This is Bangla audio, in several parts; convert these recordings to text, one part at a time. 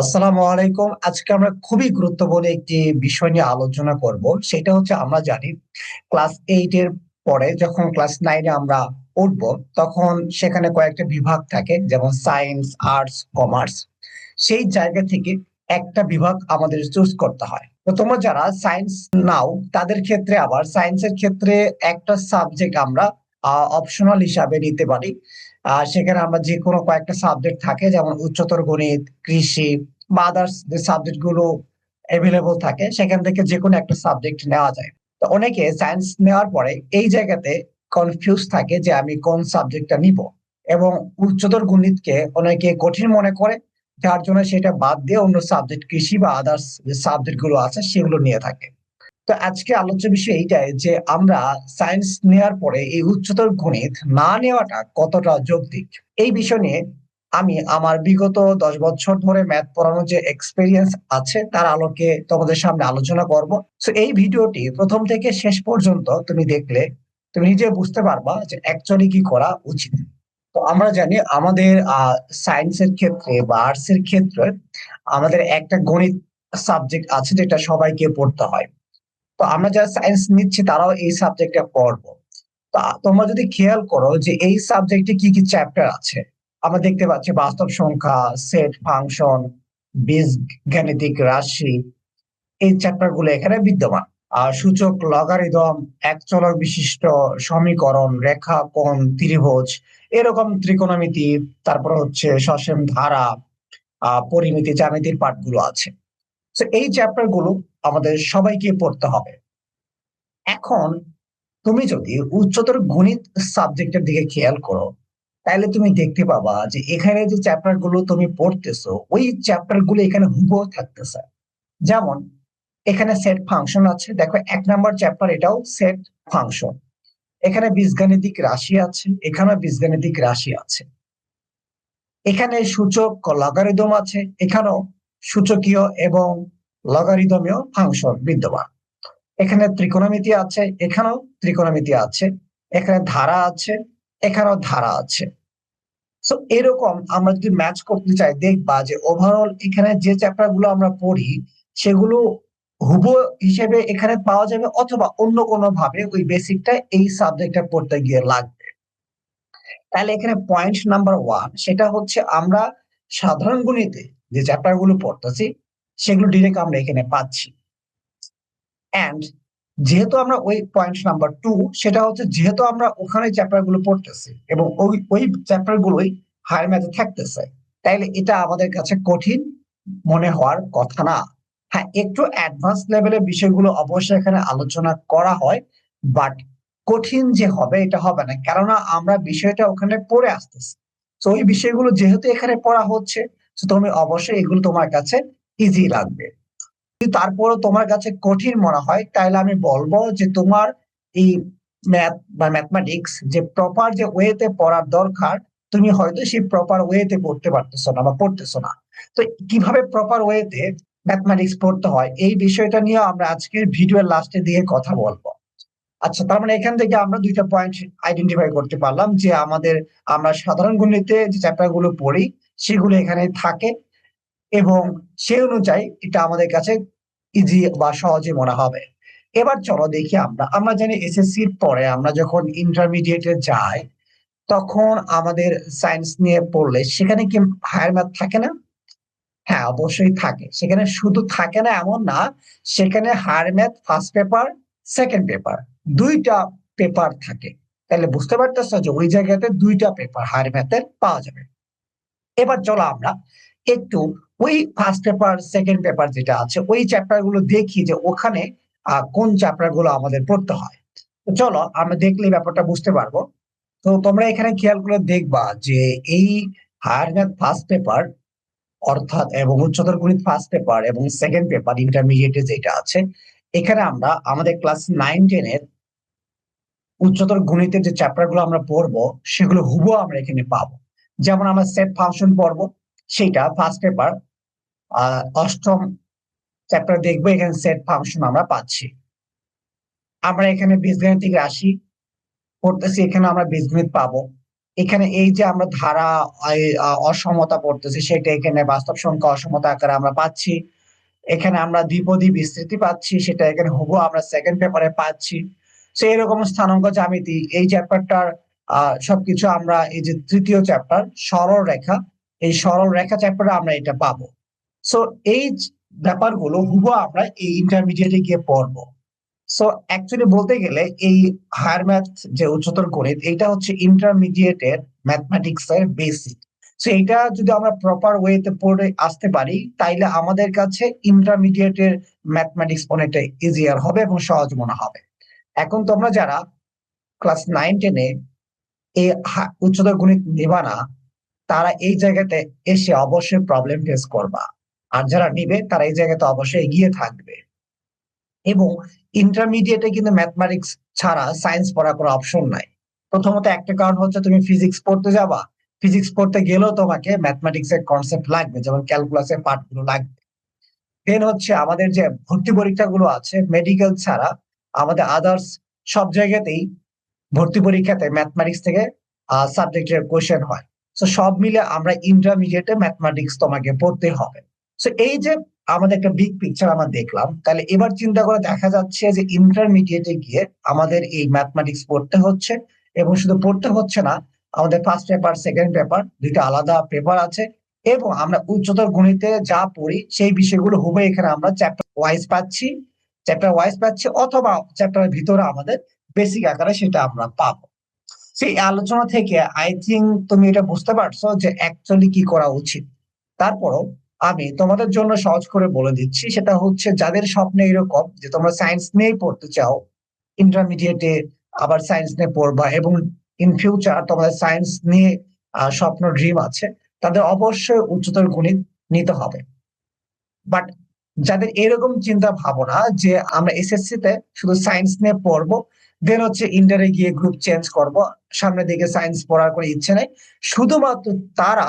আসসালামু আলাইকুম। আজকে আমরা খুবই গুরুত্বপূর্ণ একটি বিষয় নিয়ে আলোচনা করব। সেটা হচ্ছে আমরা জানি ক্লাস 8 এর পরে যখন ক্লাস 9 এ আমরা উঠবো তখন সেখানে কয়েকটা বিভাগ থাকে, যেমন সায়েন্স, আর্টস, কমার্স। সেই জায়গা থেকে একটা বিভাগ আমাদের চুজ করতে হয়। তো তোমরা যারা সায়েন্স নাও তাদের ক্ষেত্রে আবার সায়েন্সের ক্ষেত্রে একটা সাবজেক্ট আমরা অপশনাল হিসাবে নিতে পারি। সেখানে আমরা যে কোনো কয়েকটা সাবজেক্ট থাকে, যেমন উচ্চতর গণিত, কৃষি বা আদার্স যে সাবজেক্ট গুলো এভেলেবল থাকে, সেখান থেকে যে কোনো একটা সাবজেক্ট নেওয়া যায়। তো অনেকে সায়েন্স নেওয়ার পরে এই জায়গাতে কনফিউজ থাকে যে আমি কোন সাবজেক্টটা নিব, এবং উচ্চতর গণিতকে অনেকে কঠিন মনে করে, যার জন্য সেটা বাদ দিয়ে অন্য সাবজেক্ট, কৃষি বা আদার্স যে সাবজেক্ট গুলো আছে সেগুলো নিয়ে থাকে। তো আজকে আলোচ্য বিষয় এইটাই যে আমরা সায়েন্স নেওয়ার পরে এই উচ্চতর গণিত না নেওয়াটা কতটা যৌক্তিক। এই বিষয় নিয়ে আমি আমার বিগত 10 বছর ধরে ম্যাথ পড়ানোর যে এক্সপিরিয়েন্স আছে তার আলোকে তোমাদের সামনে আলোচনা করব। তো এই ভিডিওটি প্রথম থেকে শেষ পর্যন্ত তুমি দেখলে তুমি নিজে বুঝতে পারবা যে অ্যাকচুয়ালি কি করা উচিত। তো আমরা জানি আমাদের সায়েন্সের ক্ষেত্রে বা আর্টস এর ক্ষেত্রে আমাদের একটা গণিত সাবজেক্ট আছে যেটা সবাইকে পড়তে হয়। তো আমরা যারা সায়েন্স নিচ্ছি তারাও এই সাবজেক্টটা পড়বো। তা তোমরা যদি খেয়াল করো যে এই সাবজেক্টে কি কি চ্যাপ্টার আছে, আমরা দেখতে পাচ্ছি বাস্তব সংখ্যা, সেট ফাংশন, বীজগাণিতিক রাশি, এই চ্যাপ্টার গুলো এখানে বিদ্যমান। আর সূচক, লগারিদম, এক চলক বিশিষ্ট সমীকরণ, রেখা, কোণ, ত্রিভুজ, এরকম ত্রিকোণমিতি, তারপর হচ্ছে সসীম ধারা, পরিমিতি, জ্যামিতির পাঠগুলো আছে। তো এই চ্যাপ্টার গুলো আমাদের সবাইকে পড়তে হবে। এখন তুমি যদি উচ্চতর গণিত সাবজেক্টের দিকে খেয়াল করো, তাহলে তুমি দেখতে পাবা যে এখানে যে চ্যাপ্টার গুলো তুমি পড়তেছো ওই চ্যাপ্টার গুলো এখানে হুবহু থাকতেছে। যেমন এখানে সেট ফাংশন আছে, দেখো 1 নম্বর চ্যাপ্টার, এটাও সেট ফাংশন। এখানে বীজগাণিতিক রাশি আছে, এখানে বীজগাণিতিক রাশি আছে। এখানে সূচক লগারিদম আছে, এখানেও সূচকীয় এবং লগারিদমীয় ফাংশন বিদ্যমান। এখানে ত্রিকোণমিতি আছে, এখানেও ত্রিকোণমিতি আছে। এখানে ধারা আছে, এখানেও ধারা আছে। সো এরকম আমরা যদি ম্যাচ করতে চাই, দেখবা যে ওভারঅল এখানে যে চ্যাপ্টার গুলো আমরা পড়ি সেগুলো হুবহু হিসেবে এখানে পাওয়া যাবে, অথবা অন্য কোনো ভাবে ওই বেসিকটা এই সাবজেক্টটা পড়তে গিয়ে লাগবে। তাহলে এখানে পয়েন্ট নাম্বার ওয়ান, সেটা হচ্ছে আমরা সাধারণ গণিতে যে চ্যাপ্টার গুলো পড়তেছি সেগুলো ডিরেক্ট আমরা এখানে পাচ্ছি। এন্ড যেহেতু আমরা ওই পয়েন্ট নাম্বার টু, সেটা হচ্ছে যেহেতু আমরা ওখানে চ্যাপ্টার গুলো পড়তেছি এবং ওই চ্যাপ্টার গুলোই হায়ার ম্যাথে থাকতেছে, তাইলে এটা আমাদের কাছে কঠিন মনে হওয়ার কথা না। হ্যাঁ, একটু অ্যাডভান্স লেভেলের বিষয়গুলো অবশ্যই এখানে আলোচনা করা হয়, বাট কঠিন যে হবে এটা হবে না, কেননা আমরা বিষয়টা ওখানে পড়ে আসতেছি। তো ওই বিষয়গুলো যেহেতু এখানে পড়া হচ্ছে, তো তুমি অবশ্যই এগুলো তোমার কাছে ইজি লাগবে। যদি তারপরও তোমার কাছে কঠিন মনে হয়, তাহলে আমি বলবো যে তোমার এই ম্যাথ বা ম্যাথমেটিক্স যে প্রপার যে ওয়েতে পড়ার দরকার, তুমি হয়তো সেই প্রপার ওয়েতে পড়তে পারতেছো না বা পড়তেছো না। তো কিভাবে প্রপার ওয়েতে ম্যাথমেটিক্স পড়তে হয় এই বিষয়টা নিয়ে আমরা আজকের ভিডিওর লাস্টের দিকে কথা বলবো। আচ্ছা, তার মানে এখান থেকে আমরা দুইটা পয়েন্ট আইডেন্টিফাই করতে পারলাম যে আমরা সাধারণ গণিতে যে চ্যাপ্টার গুলো পড়ি সেগুলো এখানে থাকে, এবং সেই অনুযায়ী এটা আমাদের কাছে ইজি বা সহজে মনে হবে। এবার চলো দেখি, আমরা আমরা জানি এসএসসির পরে আমরা যখন ইন্টারমিডিয়েটে যাই তখন আমাদের সায়েন্স নিয়ে পড়লে সেখানে কি হায়ার ম্যাথ থাকে না? হ্যাঁ, অবশ্যই থাকে। সেখানে শুধু থাকে না এমন না, সেখানে higher math first paper, second paper, দুইটা পেপার থাকে। তাহলে বুঝতে পারতেছো যে ওই জায়গাতে দুইটা পেপার হায়ার ম্যাথের পাওয়া যাবে। এবার চলো আমরা একটু ওই ফার্স্ট পেপার, সেকেন্ড পেপার যেটা আছে ওই চ্যাপ্টার গুলো দেখি যে ওখানে কোন চ্যাপ্টার গুলো আমাদের পড়তে হয়। তো চলো আমরা দেখলে ব্যাপারটা বুঝতে পারবো। তো তোমরা এখানে খেয়াল করে দেখবা যে এই হায়ার ম্যাথ ফার্স্ট পেপার অর্থাৎ এবং উচ্চতর গণিত ফার্স্ট পেপার এবং সেকেন্ড পেপার ইন্টারমিডিয়েটে যেটা আছে, এখানে আমরা আমাদের ক্লাস 9-10 এর উচ্চতর গণিতের যে চ্যাপ্টার গুলো আমরা পড়বো সেগুলো হুবহু আমরা এখানে পাবো। যেমন আমরা সেট ফাংশন পড়বো, সেটা ফার্স্ট পেপার অষ্টম চ্যাপ্টার দেখবো, এখানে সেট ফাংশন আমরা পাচ্ছি। আমরা এখানে বীজগাণিতিক রাশি পড়তেছি, এখানে আমরা বীজগণিত পাবো। এখানে এই যে আমরা ধারা অসমতা পড়তেছি, সেটা এখানে বাস্তব সংখ্যা অসমতা আকারে আমরা পাচ্ছি। এখানে আমরা দ্বিপদী বিস্তৃতি পাচ্ছি, সেটা এখানে হুবহু আমরা সেকেন্ড পেপারে পাচ্ছি। তো এরকম স্থানাঙ্ক জ্যামিতি এই চ্যাপ্টারটার সবকিছু আমরা এই যে তৃতীয় চ্যাপ্টার সরল রেখা, এই সরল রেখা চ্যাপ্টারে আমরা এটা পাবো। সো এই ব্যাপারগুলো হুবহু আমরা এই ইন্টারমিডিয়েটে গিয়ে পড়বো। সো অ্যাকচুয়ালি বলতে গেলে এই হায়ার ম্যাথ যে উচ্চতর গণিত, এটা হচ্ছে ইন্টারমিডিয়েটের ম্যাথমেটিক্স এর বেসিক। সো এটা যদি আমরা প্রপার ওয়েতে পড়ে আসতে পারি, তাইলে আমাদের কাছে ইন্টারমিডিয়েটের ম্যাথমেটিক্স অনেকটা ইজিয়ার হবে এবং সহজ মনে হবে। এখন তোমরা যারা ক্লাস 9-10-এ এই উচ্চতর গণিত নিবা না, তারা এই জায়গাতে এসে অবশ্যই প্রবলেম ফেস করবা। আর যারা নিবে তারা এই জায়গাতে অবশ্যই এগিয়ে থাকবে। এবং ইন্টারমিডিয়েটে কিন্তু ম্যাথমেটিক্স ছাড়া সায়েন্স পড়ার কোনো অপশন নাই। প্রথমত একটা কারণ হচ্ছে তুমি ফিজিক্স পড়তে যাবা, ফিজিক্স পড়তে গেলেও তোমাকে ম্যাথমেটিক্স এর কনসেপ্ট লাগবে, যেমন ক্যালকুলাসের পার্ট গুলো লাগবে। দেন হচ্ছে আমাদের যে ভর্তি পরীক্ষাগুলো আছে, মেডিকেল ছাড়া আমাদের আদার্স সব জায়গাতেই ভর্তি পরীক্ষাতে ম্যাথমেটিক্স থেকে সাবজেক্টের কোয়েশ্চেন হয়। তো সব মিলে আমরা ইন্টারমিডিয়েটে ম্যাথমেটিক্স তোমাকে পড়তে হবে। তো এই যে আমাদের একটা বিগ পিকচার আমরা দেখলাম, তাহলে এবার চিন্তা করে দেখা যাচ্ছে যে ইন্টারমিডিয়েটে গিয়ে আমাদের এই ম্যাথমেটিক্স পড়তে হচ্ছে। এবং শুধু পড়তে হচ্ছে না, আমাদের ফার্স্ট পেপার সেকেন্ড পেপার দুইটা আলাদা পেপার আছে। এবং আমরা উচ্চতর গণিতে যা পড়ি সেই বিষয়গুলো হুবহু এখানে আমরা চ্যাপ্টার ওয়াইজ পাচ্ছি, অথবা চ্যাপ্টারের ভিতরে আমাদের বেসিক আকারে সেটা আমরা পাবো। সেই আলোচনা থেকে আই থিঙ্ক তুমি এটা বুঝতে পারছো যে অ্যাকচুয়ালি কি করা উচিত। তারপরও আমি তোমাদের জন্য সহজ করে বলে দিচ্ছি, সেটা হচ্ছে যাদের স্বপ্ন এরকম যে তোমরা সায়েন্স নিয়েই পড়তে চাও, ইন্টারমিডিয়েটে আবার সায়েন্স নিয়ে পড়বা এবং ইন ফিউচার তোমাদের সায়েন্স নিয়ে স্বপ্ন ড্রিম আছে, তাদের অবশ্যই উচ্চতর গণিত নিতে হবে। বাট যাদের এরকম চিন্তা ভাবনা যে আমরা এসএসসি তে শুধু সায়েন্স নিয়ে পড়বো, দেন হচ্ছে ইন্টারে গিয়ে গ্রুপ চেঞ্জ করব, সামনের দিকে সায়েন্স পড়ার কোনো ইচ্ছে নেই, শুধুমাত্র তারা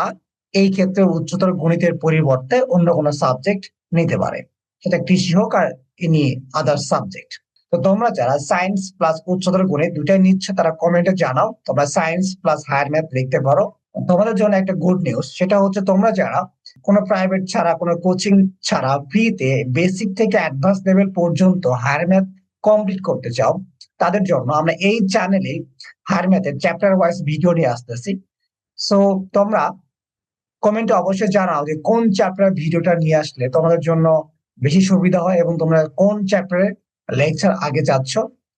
এই ক্ষেত্রে উচ্চতর গণিতের পরিবর্তে অন্য কোনো সাবজেক্ট নিতে পারে, সেটা কৃষি হোক আর এনি আদার সাবজেক্ট। তো তোমরা যারা সায়েন্স প্লাস উচ্চতর গণিত দুটাই নিচ্ছ, তারা কমেন্টে জানাও তোমরা সায়েন্স প্লাস হায়ার ম্যাথ লিখতে পারো। তোমাদের জন্য একটা গুড নিউজ, সেটা হচ্ছে তোমরা যারা কোনো প্রাইভেট ছাড়া, কোনো কোচিং ছাড়া ফ্রিতে বেসিক থেকে অ্যাডভান্স লেভেল পর্যন্ত হায়ার ম্যাথ কমপ্লিট করতে চাও, তাদের জন্য আমরা এই চ্যানেলে হায়ার ম্যাথের চ্যাপ্টার ওয়াইজ ভিডিও নিয়ে আসতেছি। সো তোমরা কমেন্টে অবশ্যই জানাও যে কোন চ্যাপ্টার ভিডিওটা নিয়ে আসলে তোমাদের জন্য বেশি সুবিধা হয় এবং তোমরা কোন চ্যাপ্টারে লেকচার আগে যাচ্ছ।